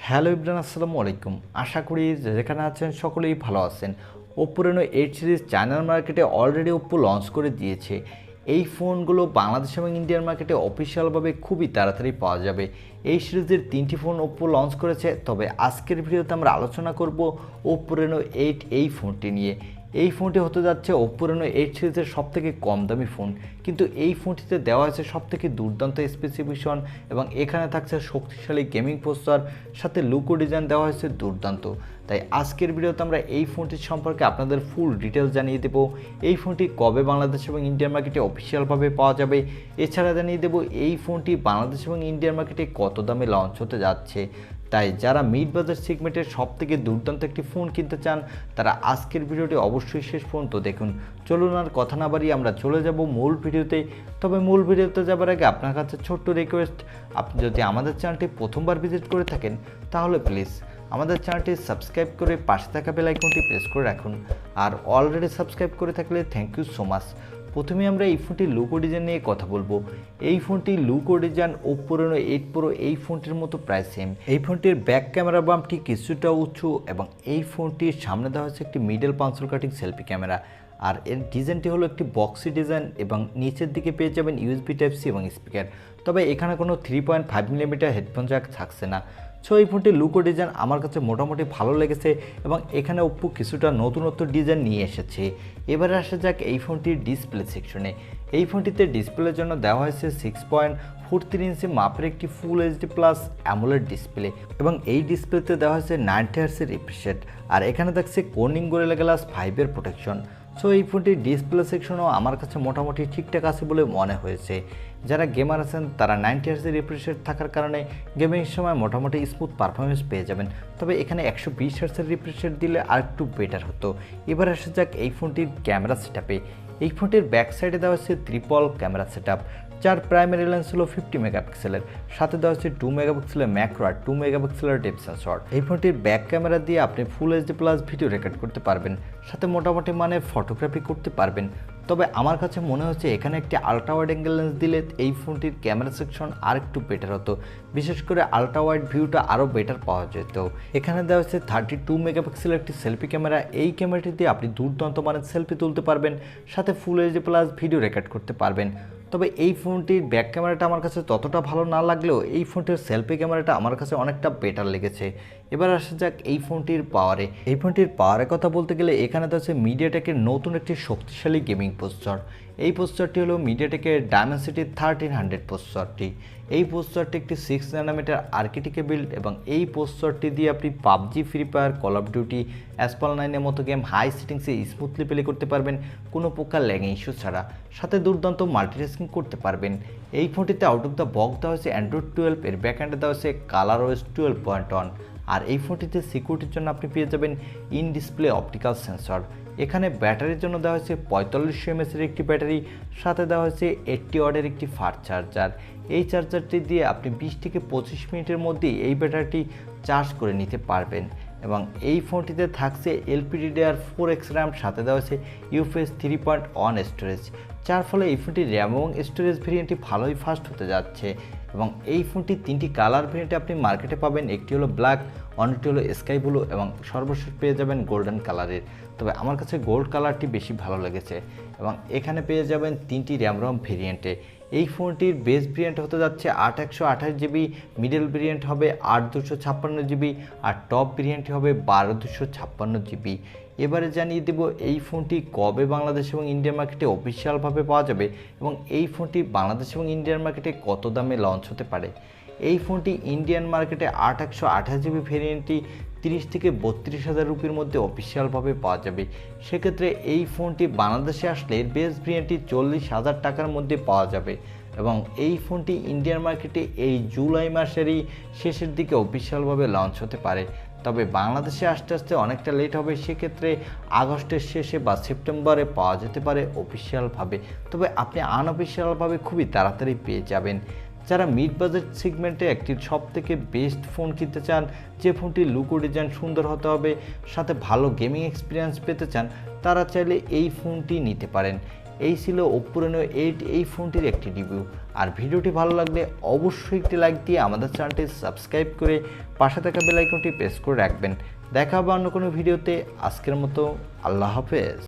Hello Ibran, আসসালামু আলাইকুম। আশা করি যেখানে আছেন সকলেই ভালো আছেন। ওপ্পো রেনো 8 সিরিজ চায়নার মার্কেটে অলরেডি ওপ্পো লঞ্চ করে দিয়েছে। এই ফোনগুলো বাংলাদেশ এবং ইন্ডিয়ান মার্কেটে অফিসিয়ালভাবে খুবই তাড়াতাড়ি পাওয়া যাবে। এই সিরিজের 3টি ফোন ওপ্পো লঞ্চ করেছে, তবে আজকের ভিডিওতে আমরা আলোচনা করব ওপ্পো রেনো 8 এই ফোনটি নিয়ে। এই ফোনটি হতে যাচ্ছে ওপ্পো রেনো 8 সিরিজের সবথেকে কম দামি ফোন, কিন্তু এই ফোনটিতে দেওয়া হয়েছে সবথেকে দুর্দান্ত স্পেসিফিকেশন এবং এখানে থাকছে শক্তিশালী গেমিং প্রসেসর, সাথে লুকো ডিজাইন দেওয়া হয়েছে দুর্দান্ত। তাই আজকের ভিডিওতে আমরা এই ফোনটির সম্পর্কে আপনাদের ফুল ডিটেলস জানিয়ে দেব। এই ফোনটি কবে বাংলাদেশ এবং ইন্ডিয়ান মার্কেটে অফিসিয়ালভাবে পাওয়া যাবে, এছাড়া জানিয়ে দেব এই ফোনটি বাংলাদেশ এবং ইন্ডিয়ান মার্কেটে কত দামে লঞ্চ হতে যাচ্ছে। তাই যারা মিড বাজেট সেগমেন্টের সবথেকে দুর্দান্ত একটি ফোন কিনতে চান তারা আজকের ভিডিওটি অবশ্যই শেষ পর্যন্ত দেখুন। চলুন আর কথা না বাড়িয়ে আমরা চলে যাব মূল ভিডিওতে। তবে মূল ভিডিওতে যাবার আগে আপনার কাছে ছোট্ট রিকোয়েস্ট, আপনি যদি আমাদের চ্যানেলটি প্রথমবার ভিজিট করে থাকেন তাহলে প্লিজ আমাদের চ্যানেলটি সাবস্ক্রাইব করে পাশে থাকা বেল আইকনটি প্রেস করে রাখুন। আর অলরেডি সাবস্ক্রাইব করে থাকলে থ্যাংক ইউ সো মাচ। প্রথমে আমরা এই ফোনটির লুকো ডিজাইন নিয়ে কথা বলবো। এই ফোনটির লুকো ডিজাইন ওপ্পো রেনো 8 প্রো এই ফোনটির মতো প্রায় সেম। এই ফোনটির ব্যাক ক্যামেরা বামটি কিছুটা উঁচু এবং এই ফোনটির সামনে দেওয়া হচ্ছে একটি মিডল পাঞ্চল কাটিং সেলফি ক্যামেরা। আর এর ডিজাইনটি হলো একটি বক্সি ডিজাইন এবং নিচের দিকে পেয়ে যাবেন ইউএসবি টাইপ সি এবং স্পিকার। তবে এখানে কোনো 3.5 মিলিমিটার হেডফোন জ্যাক থাকছে না। সো এই ফোনটির লুকো ডিজাইন আমার কাছে মোটামুটি ভালো লেগেছে এবং এখানে ওপ্পো কিছুটা নতুনত্ব ডিজাইন নিয়ে এসেছে। এবারে আসা যাক এই ফোনটির ডিসপ্লে সেকশনে। এই ফোনটিতে ডিসপ্লের জন্য দেওয়া হয়েছে 6.43 ইঞ্চি মাপের একটি full HD plus AMOLED display এবং এই ডিসপ্লেতে দেওয়া হয়েছে 90 হার্টজের রিফ্রেশ রেট। আর এখানে থাকছে কোর্নিং গোরিলা গ্লাস 5 এর প্রোটেকশন। সো এই ফোনটির ডিসপ্লে সেকশনও আমার কাছে মোটামুটি ঠিকঠাক আছে বলে মনে হয়েছে। যারা গেমার আছেন তারা 90 হার্টজের রিফ্রেশ রেট থাকার কারণে গেমিংয়ের সময় মোটামুটি স্মুথ পারফরমেন্স পেয়ে যাবেন। তবে এখানে 120 হার্টজের রিফ্রেশ রেট দিলে আর একটু বেটার হতো। এবার আসা যাক এই ফোনটির ক্যামেরা সেটআপে। এই ফোনটির ব্যাক সাইডে দেওয়া হচ্ছে ট্রিপল ক্যামেরা সেটআপ, যার প্রাইমারি লেন্স হলো 50 মেগাপিক্সেলের, সাথে দেওয়া হচ্ছে 2 মেগাপিক্সেলের ম্যাক্রো আর 2 মেগাপিক্সেলের ডেপথ সেন্সর। এই ফোনটির ব্যাক ক্যামেরা দিয়ে আপনি full HD plus video record করতে পারবেন, সাথে মোটামুটি মানের ফটোগ্রাফি করতে পারবেন। তবে আমার কাছে মনে হচ্ছে এখানে একটি আলট্রা ওয়াইড অ্যাঙ্গেল লেন্স দিলে এই ফোনটির ক্যামেরা সেকশন আর একটু বেটার হতো, বিশেষ করে আলট্রা ওয়াইড ভিউটা আরও বেটার পাওয়া যেত। এখানে দেওয়া হচ্ছে 32 মেগাপিক্সেলের একটি সেলফি ক্যামেরা। এই ক্যামেরাটি দিয়ে আপনি দুর্দান্ত মানের সেলফি তুলতে পারবেন, সাথে full HD plus video record করতে পারবেন। তবে এই ফোনটির ব্যাক ক্যামেরাটা আমার কাছে ততটা ভালো না লাগলেও এই ফোনটির সেলফি ক্যামেরাটা আমার কাছে অনেকটা বেটার লেগেছে। এবার আসা যাক এই ফোনটির পাওয়ারে। এই ফোনটির পাওয়ারের কথা বলতে গেলে এখানে তো আছে মিডিয়াটেকের নতুন একটি শক্তিশালী গেমিং প্রসেসর। এই প্রসেসরটি হলো মিডিয়াটেকের ডায়মেনসিটি 1300 প্রসেসরটি। এই প্রসেসরটি একটি 6 ন্যানোমিটার আর্কিটেক্টে বিল্ড এবং এই প্রসেসরটি দিয়ে আপনি PUBG, free fire, call of duty, asphalt 9-এর মতো গেম হাই সেটিংসে স্মুথলি প্লে করতে পারবেন কোনো প্রকার ল্যাগিং ইস্যু ছাড়া, সাথে দুর্দান্ত মাল্টিটাস্কিং করতে পারবেন। এই ফোনটিতে আউট অফ দ্য বক্স দেওয়া হয়েছে অ্যান্ড্রয়েড 12, এর ব্যাকহ্যান্ডে দেওয়া হয়েছে কালার ওএস 12.1। আর এই ফোনটিতে সিকিউরিটির জন্য আপনি পেয়ে যাবেন ইন ডিসপ্লে অপটিক্যাল সেন্সর। এখানে ব্যাটারির জন্য দেওয়া হয়েছে 4500 mAh-এর একটি ব্যাটারি, সাথে দেওয়া হয়েছে 80 ওয়াটের একটি ফাস্ট চার্জার। এই চার্জারটি দিয়ে আপনি 20 থেকে 25 মিনিটের মধ্যেই এই ব্যাটারিটি চার্জ করে নিতে পারবেন। এবং এই ফোনটিতে থাকছে LPDDR4X র্যাম, সাথে দেওয়া হয়েছে UFS 3.1 স্টোরেজ, যার ফলে এই ফোনটির র্যাম এবং স্টোরেজ ভেরিয়েন্টটি ভালোই ফাস্ট হতে যাচ্ছে। এবং এই ফোনটি 3টি কালার ভেরিয়েন্টে আপনি মার্কেটে পাবেন। একটি হলো ব্ল্যাক, অন্যটি হলো স্কাই ব্লু এবং সর্বশেষ পেয়ে যাবেন গোল্ডেন কালারের। তবে আমার কাছে গোল্ড কালারটি বেশি ভালো লেগেছে। এবং এখানে পেয়ে যাবেন 3টি র্যাম রম ভেরিয়েন্টে। এই ফোনটির বেস ভেরিয়েন্ট হতে যাচ্ছে 8128 জিবি, মিডল ভেরিয়েন্ট হবে 8256 জিবি আর টপ ভেরিয়েন্টটি হবে 12256 জিবি। এবারে জানিয়ে দেব এই ফোনটি কবে বাংলাদেশ এবং ইন্ডিয়ান মার্কেটে অফিসিয়ালভাবে পাওয়া যাবে এবং এই ফোনটি বাংলাদেশ এবং ইন্ডিয়ান মার্কেটে কত দামে লঞ্চ হতে পারে। এই ফোনটি ইন্ডিয়ান মার্কেটে 8128 জিবি ভেরিয়েন্টটি 30 থেকে 32 হাজার রুপির মধ্যে অফিসিয়ালভাবে পাওয়া যাবে। সেক্ষেত্রে এই ফোনটি বাংলাদেশে আসলে বেস ভেরিয়েন্টটি 40,000 টাকার মধ্যে পাওয়া যাবে এবং এই ফোনটি ইন্ডিয়ান মার্কেটে এই জুলাই মাসেরই শেষের দিকে অফিসিয়ালভাবে লঞ্চ হতে পারে। তবে বাংলাদেশে আসতে আসতে অনেকটা লেট হবে, সেক্ষেত্রে আগস্টের শেষে বা সেপ্টেম্বরে পাওয়া যেতে পারে অফিসিয়ালভাবে। তবে আপনি আনঅফিসিয়ালভাবে খুবই তাড়াতাড়ি পেয়ে যাবেন। যারা মিড বাজেট সেগমেন্টে একটি সবথেকে বেস্ট ফোন কিনতে চান, যে ফোনটির লুকো ডিজাইন সুন্দর হতে হবে, সাথে ভালো গেমিং এক্সপিরিয়েন্স পেতে চান, তারা চাইলে এই ফোনটি নিতে পারেন। এই ছিল Oppo Reno 8 এই ফোনটির একটি রিভিউ। আর ভিডিওটি ভালো লাগলে অবশ্যই একটি লাইক দিয়ে আমাদের চ্যানেলটি সাবস্ক্রাইব করে পাশে থাকা বেল আইকনটি প্রেস করে রাখবেন। দেখা হবে অন্য কোনো ভিডিওতে। আজকের মতো আল্লাহ হাফেজ।